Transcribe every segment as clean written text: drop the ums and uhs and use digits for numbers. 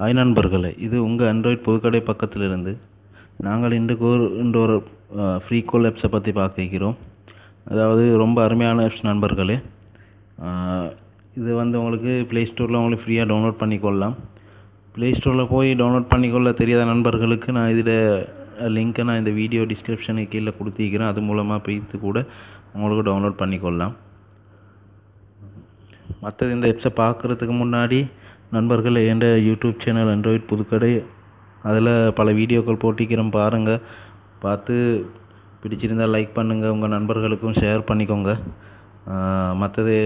Hi நண்பர்களே, இது உங்கள் ஆண்ட்ராய்ட் புதுக்கடை பக்கத்திலிருந்து நாங்கள் இன்று ஒரு ஃப்ரீ கால் ஆப்ஸை பற்றி பார்க்கிறோம். அதாவது ரொம்ப அருமையான ஆப்ஸ் நண்பர்களே. இது உங்களுக்கு ப்ளே ஸ்டோரில் உங்களுக்கு ஃப்ரீயாக டவுன்லோட் பண்ணிக்கொள்ளலாம். ப்ளே ஸ்டோரில் போய் டவுன்லோட் பண்ணிக்கொள்ள தெரியாத நண்பர்களுக்கு நான் இதில் லிங்க்கை நான் இந்த வீடியோ டிஸ்கிரிப்ஷனுக்கு கீழே கொடுத்திருக்கிறேன். அது மூலமாக போய்த்து கூட உங்களுக்கு டவுன்லோட் பண்ணிக்கொள்ளலாம். மற்றது இந்த ஆப்ஸை பார்க்குறதுக்கு முன்னாடி நண்பர்கள் என் யூடியூப் சேனல் ஆண்ட்ராய்ட் புதுக்கடை, அதில் பல வீடியோக்கள் போட்டிக்கிறோம், பாருங்கள். பார்த்து பிடிச்சிருந்தால் லைக் பண்ணுங்கள், உங்கள் நண்பர்களுக்கும் ஷேர் பண்ணிக்கோங்க. மற்றது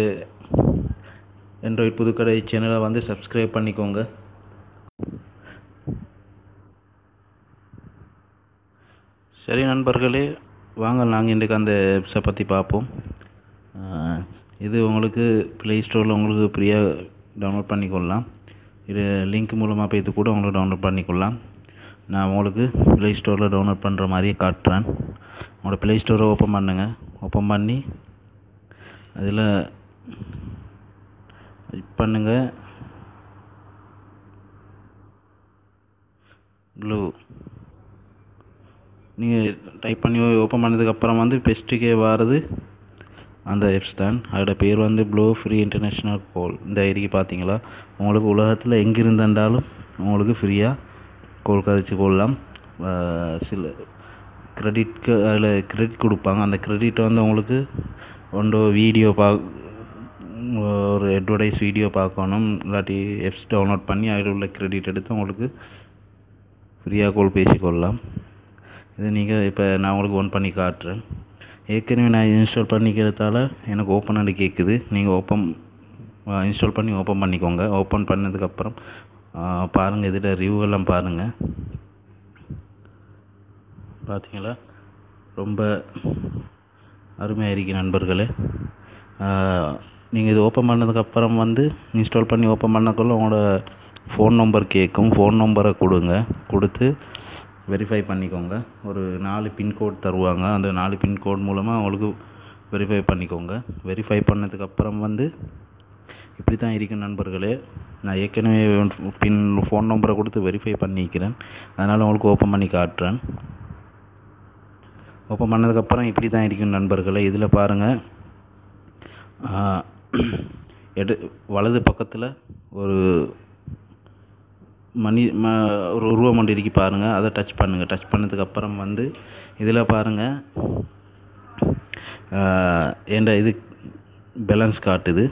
ஆண்ட்ராய்ட் புதுக்கடை சேனலை சப்ஸ்கிரைப் பண்ணிக்கோங்க. சரி நண்பர்களே, வாங்க நாங்கள் இன்றைக்கு அந்த ஆப்ஸை பற்றி பார்ப்போம். இது உங்களுக்கு ப்ளே ஸ்டோரில் உங்களுக்கு ஃப்ரீயாக டவுன்லோட் பண்ணிக்கொள்ளலாம். இது லிங்க் மூலமாக போய்த்து கூட உங்களுக்கு டவுன்லோட் பண்ணிக்கொள்ளலாம். நான் உங்களுக்கு ப்ளே ஸ்டோரில் டவுன்லோட் பண்ணுற மாதிரியே காட்டுறேன். உங்களோட ப்ளே ஸ்டோரை ஓப்பன் பண்ணுங்கள். ஓப்பன் பண்ணி அதில் பண்ணுங்கள் க்ளூ. நீங்கள் டைப் பண்ணி ஓப்பன் பண்ணதுக்கப்புறம் பெஸ்ட்டுக்கே வாரது அந்த ஆப்ஸ் தான். அதோட பேர் ப்ளூ ஃப்ரீ இன்டர்நேஷ்னல் கால். இந்த ஐடிக்கு பார்த்தீங்களா, உங்களுக்கு உலகத்தில் எங்கிருந்தாலும் உங்களுக்கு ஃப்ரீயாக கால் கதைச்சு கொள்ளலாம். சில கிரெடிட்க்கு அதில் கிரெடிட் கொடுப்பாங்க. அந்த கிரெடிட் உங்களுக்கு வீடியோ ஒரு அட்வர்டைஸ் வீடியோ பார்க்கணும், இல்லாட்டி ஆப்ஸ் டவுன்லோட் பண்ணி அதில் உள்ள கிரெடிட் எடுத்து உங்களுக்கு ஃப்ரீயாக கால் பேசிக்கொள்ளலாம். இது நீங்கள் இப்போ நான் உங்களுக்கு ஒன் பண்ணி காட்டுறேன். ஏற்கனவே நான் இன்ஸ்டால் பண்ணிக்கிறதால எனக்கு ஓப்பன் ஆகி கேட்குது. நீங்கள் இன்ஸ்டால் பண்ணி ஓப்பன் பண்ணிக்கோங்க. ஓப்பன் பண்ணதுக்கப்புறம் பாருங்கள், இதில் ரிவ்யூவெல்லாம் பாருங்கள். பார்த்தீங்களா, ரொம்ப அருமையாக இருக்கு நண்பர்களே. நீங்கள் இது ஓப்பன் பண்ணதுக்கப்புறம் இன்ஸ்டால் பண்ணி ஓப்பன் பண்ணக்குள்ள உங்களோட ஃபோன் நம்பர் கேட்கும். ஃபோன் நம்பரை கொடுத்து வெரிஃபை பண்ணிக்கோங்க. ஒரு 4 பின்கோட் தருவாங்க. அந்த 4 பின்கோட் மூலமாக உங்களுக்கு வெரிஃபை பண்ணிக்கோங்க. வெரிஃபை பண்ணதுக்கப்புறம் இப்படி தான் இருக்கும் நண்பர்களே. நான் ஏற்கனவே ஃபோன் நம்பரை கொடுத்து வெரிஃபை பண்ணிக்கிறேன், அதனால் உங்களுக்கு ஓப்பன் பண்ணி காட்டுறேன். ஓப்பன் பண்ணதுக்கப்புறம் இப்படி தான் இருக்கும் நண்பர்களே. இதில் பாருங்கள், வலது பக்கத்தில் ஒரு ஒரு உருவம் ஒன்று இருக்கு பாருங்கள். அதை டச் பண்ணுங்கள். டச் பண்ணதுக்கப்புறம் இதில் பாருங்கள், என்ற இது பேலன்ஸ் காட்டுது.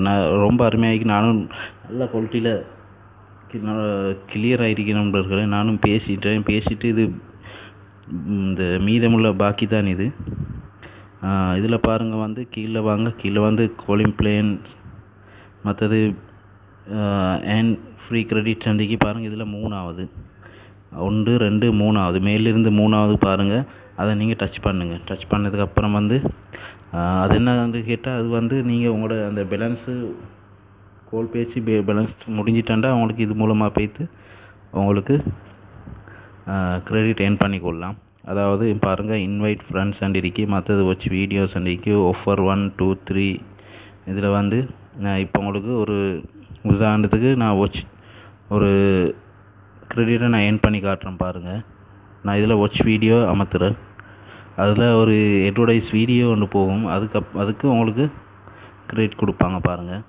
நான் ரொம்ப அருமையாக, நானும் நல்ல குவாலிட்டியில் கிளியராக இருக்கிற நண்பர்களே. நானும் பேசிட்டு இது இந்த மீதமுள்ள பாக்கி தான் இது. இதில் பாருங்கள், கீழே காலிங் பிளான், மற்றது அண்ட் ஃப்ரீ கிரெடிட் சந்திக்கு பாருங்கள். இதில் 3வது 1 2 3வது மேலிருந்து 3வது பாருங்கள். அதை நீங்கள் டச் பண்ணுங்கள். டச் பண்ணதுக்கப்புறம் அது என்ன கேட்டால், அது நீங்கள் உங்களோட அந்த பேலன்ஸு கால் பேசி பேலன்ஸ் முடிஞ்சிட்டாண்டா உங்களுக்கு இது மூலமாக போய்த்து உங்களுக்கு கிரெடிட் ஏர்ன் பண்ணிக்கொள்ளலாம். அதாவது பாருங்கள், இன்வைட் ஃப்ரெண்ட்ஸ் அண்ட் இருக்கு, மற்றது வாட்ச் வீடியோஸ் அண்ட் இருக்கு, ஆஃபர் 1 2 3. இதில் நான் இப்போ உங்களுக்கு ஒரு உதாரணத்துக்கு நான் ஒரு கிரெடிட்டை நான் ஏர்ன் பண்ணி காட்டுறேன் பாருங்கள். நான் இதில் வாட்ச் வீடியோ அமர்த்துறேன். அதில் ஒரு அட்வர்டைஸ் வீடியோ ஒன்று போகும். அதுக்கு உங்களுக்கு கிரெடிட் கொடுப்பாங்க பாருங்கள்.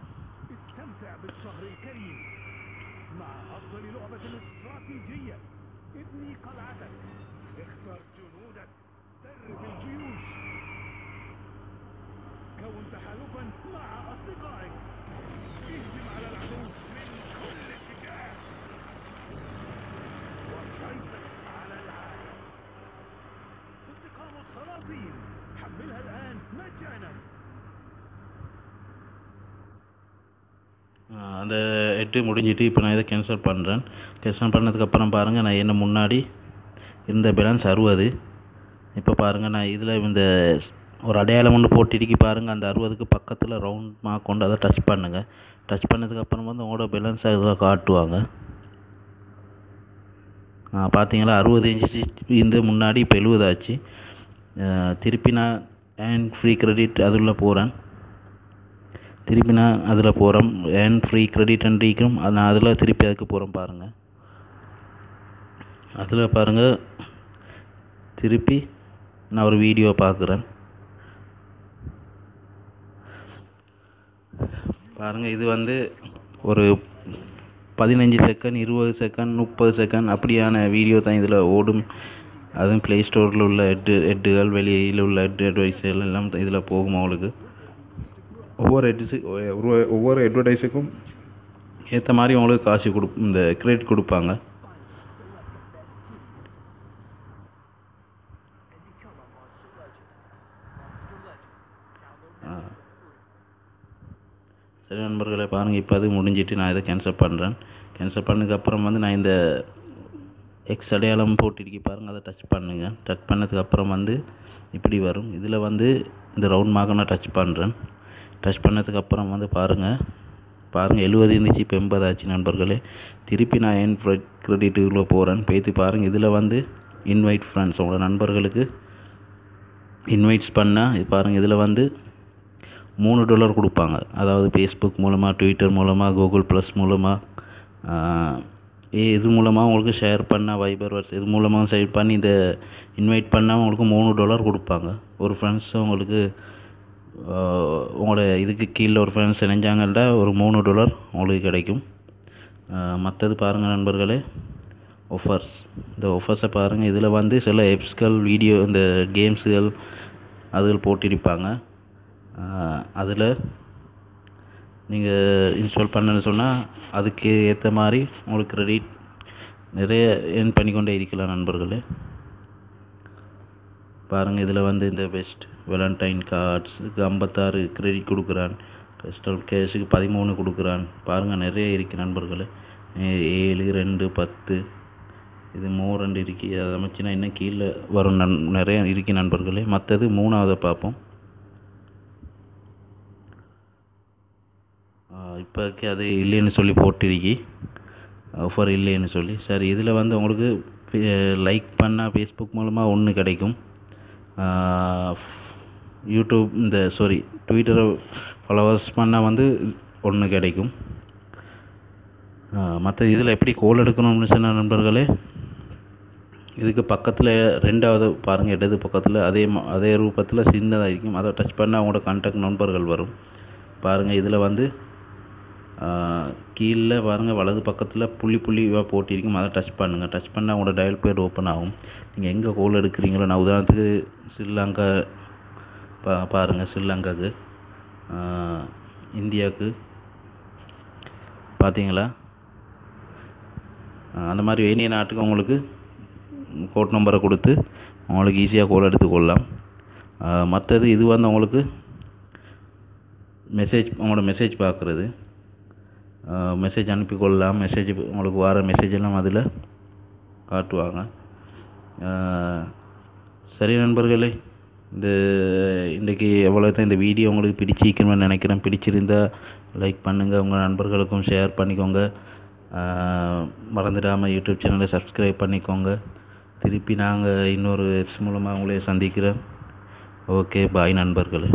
அந்த 8 முடிஞ்சிட்டு இப்போ நான் இதை கேன்சல் பண்ணுறேன். கேன்சல் பண்ணதுக்கப்புறம் பாருங்கள், நான் என்ன முன்னாடி இருந்த பேலன்ஸ் 60. இப்போ பாருங்கள், நான் இதில் இந்த ஒரு அடையாளம் ஒன்று போட்டிருக்கு பாருங்கள். அந்த 60க்கு பக்கத்தில் ரவுண்ட் மார்க் கொண்டு அதை டச் பண்ணுங்கள். டச் பண்ணதுக்கப்புறம் உங்களோட பேலன்ஸ் இதில் காட்டுவாங்க. பார்த்தீங்களா, 60 இன்ச்சு இந்த முன்னாடி இப்போ 70 ஆச்சு. திருப்பி நான் அண்ட் ஃப்ரீ கிரெடிட் அதில் போகிறேன். திருப்பி நான் அதில் போகிறோம் ஏர்ன் ஃப்ரீ கிரெடிட் அண்ட் இருக்கும். நான் அதில் திருப்பி அதுக்கு போகிறோம் பாருங்கள். அதில் பாருங்கள், திருப்பி நான் ஒரு வீடியோ பார்க்குறேன் பாருங்கள். இது வந்து ஒரு 15 செகண்ட் 20 செகண்ட் 30 செகண்ட் அப்படியான வீடியோ தான் இதில் ஓடும். அதுவும் ப்ளே ஸ்டோரில் உள்ள ஹெட்டுகள் வெளியில் உள்ள அட்வர்டைஸ்கள் எல்லாம் இதில் போகும். அவங்களுக்கு ஒவ்வொரு அட்வர்டைஸுக்கும் ஏற்ற மாதிரி அவங்களுக்கு காசு இந்த கிரெடிட் கொடுப்பாங்க. சரி நண்பர்களே, பாருங்கள், இப்போ அது முடிஞ்சிட்டு நான் இதை கேன்சல் பண்ணுறேன். கேன்சல் பண்ணதுக்கப்புறம் வந்து நான் இந்த எக்ஸ் அடையாளம் போட்டிருக்கி பாருங்கள், அதை டச் பண்ணுங்கள். டச் பண்ணதுக்கப்புறம் வந்து இப்படி வரும். இதில் வந்து இந்த ரவுண்ட் மார்க்கை நான் டச் பண்ணுறேன். டச் பண்ணதுக்கப்புறம் வந்து பாருங்கள் 70 இருந்துச்சு, இப்போ 80 ஆச்சு நண்பர்களே. திருப்பி நான் என் கிரெடிட்டுக்குள்ளே போகிறேன். போய்த்து பாருங்கள், இதில் வந்து இன்வைட் ஃப்ரெண்ட்ஸ், உங்களோட நண்பர்களுக்கு இன்வைட்ஸ் பண்ணால் இது பாருங்கள், இதில் வந்து $3 கொடுப்பாங்க. அதாவது ஃபேஸ்புக் மூலமாக, ட்விட்டர் மூலமாக, கூகுள் ப்ளஸ் மூலமாக, இது மூலமாக உங்களுக்கு ஷேர் பண்ணால், வைபர் இது மூலமாக ஷேர் பண்ணி இதை இன்வைட் பண்ணால் உங்களுக்கு $3 கொடுப்பாங்க. ஒரு ஃப்ரெண்ட்ஸ் உங்களுக்கு உங்களோட இதுக்கு கீழே ஒரு ஃப்ரெண்ட்ஸ் இணைஞ்சாங்கன்னா ஒரு $3 உங்களுக்கு கிடைக்கும். மற்றது பாருங்கள் நண்பர்களே, ஆஃபர்ஸ். இந்த ஆஃபர்ஸை பாருங்கள், இதில் வந்து சில ஆப்ஸ்கள், வீடியோ, இந்த கேம்ஸுகள் அதுகள் போட்டிருப்பாங்க. அதில் நீங்கள் இன்ஸ்டால் பண்ணணுன்னு சொன்னால் அதுக்கு ஏற்ற மாதிரி உங்களுக்கு கிரெடிட் நிறைய ஏர்ன் பண்ணிக்கொண்டே இருக்கலாம் நண்பர்களே. பாருங்கள், இதில் வந்து இந்த பெஸ்ட் வேலண்டைன் கார்ட்ஸுக்கு 56 கிரெடிட் கொடுக்குறான். கஸ்டல் கேஷுக்கு 13 கொடுக்குறான். பாருங்கள், நிறைய இருக்குது நண்பர்களே. 7, 2, 10 இது 2 இருக்குது. அதை அமைச்சுன்னா இன்னும் கீழே வரும். நிறைய இருக்குது நண்பர்களே. மற்றது 3ஆவதை பார்ப்போம். இப்போக்கு அது இல்லைன்னு சொல்லி போட்டிருக்கி, ஆஃபர் இல்லைன்னு சொல்லி. சரி, இதில் வந்து உங்களுக்கு லைக் பண்ணால் ஃபேஸ்புக் மூலமாக 1 கிடைக்கும். யூடியூப் ட்விட்டரை ஃபாலோவர்ஸ் பண்ணால் வந்து 1 கிடைக்கும். மற்ற இதில் எப்படி கோல் எடுக்கணும்னு சொன்ன நண்பர்களே, இதுக்கு பக்கத்தில் 2ஆவது பாருங்கள், இடது பக்கத்தில் அதே ரூபத்தில் சின்னதாக இருக்கும். அதை டச் பண்ணால் அவங்களோட கான்டாக்ட் நம்பர்கள் வரும். பாருங்கள், இதில் வந்து கீழே பாருங்கள், வலது பக்கத்தில் புள்ளியாக போட்டிருக்கும். அதை டச் பண்ணுங்கள். டச் பண்ணால் அவங்களோட டயல் பேட் ஓப்பன் ஆகும். நீங்கள் எங்கே கோல் எடுக்கிறீங்களோ, நான் உதாரணத்துக்கு ஸ்ரீலங்கா பாருங்கள், ஸ்ரீலங்காவுக்கு, இந்தியாவுக்கு பார்த்தீங்களா, அந்த மாதிரி வேணிய நாட்டுக்கு உங்களுக்கு கோட் நம்பரை கொடுத்து உங்களுக்கு ஈஸியாக கோல் எடுத்துக்கொள்ளலாம். மற்றது இது வந்து உங்களுக்கு உங்களோட மெசேஜ் பார்க்குறது, மெசேஜ் அனுப்பிக்கொள்ளலாம். உங்களுக்கு வர மெசேஜ் எல்லாம் அதில் காட்டுவாங்க. சரி நண்பர்களே, இன்றைக்கி எவ்வளோ தான் இந்த வீடியோ உங்களுக்கு பிடிச்சிக்கணும்னு நினைக்கிறேன். பிடிச்சிருந்தா லைக் பண்ணுங்கள், உங்கள் நண்பர்களுக்கும் ஷேர் பண்ணிக்கோங்க. மறந்துடாமல் யூடியூப் சேனலை சப்ஸ்கிரைப் பண்ணிக்கோங்க. திருப்பி நாங்கள் இன்னொரு எப்ஸ் மூலமாக உங்களே சந்திக்கிறேன். ஓகே, பாய் நண்பர்களே.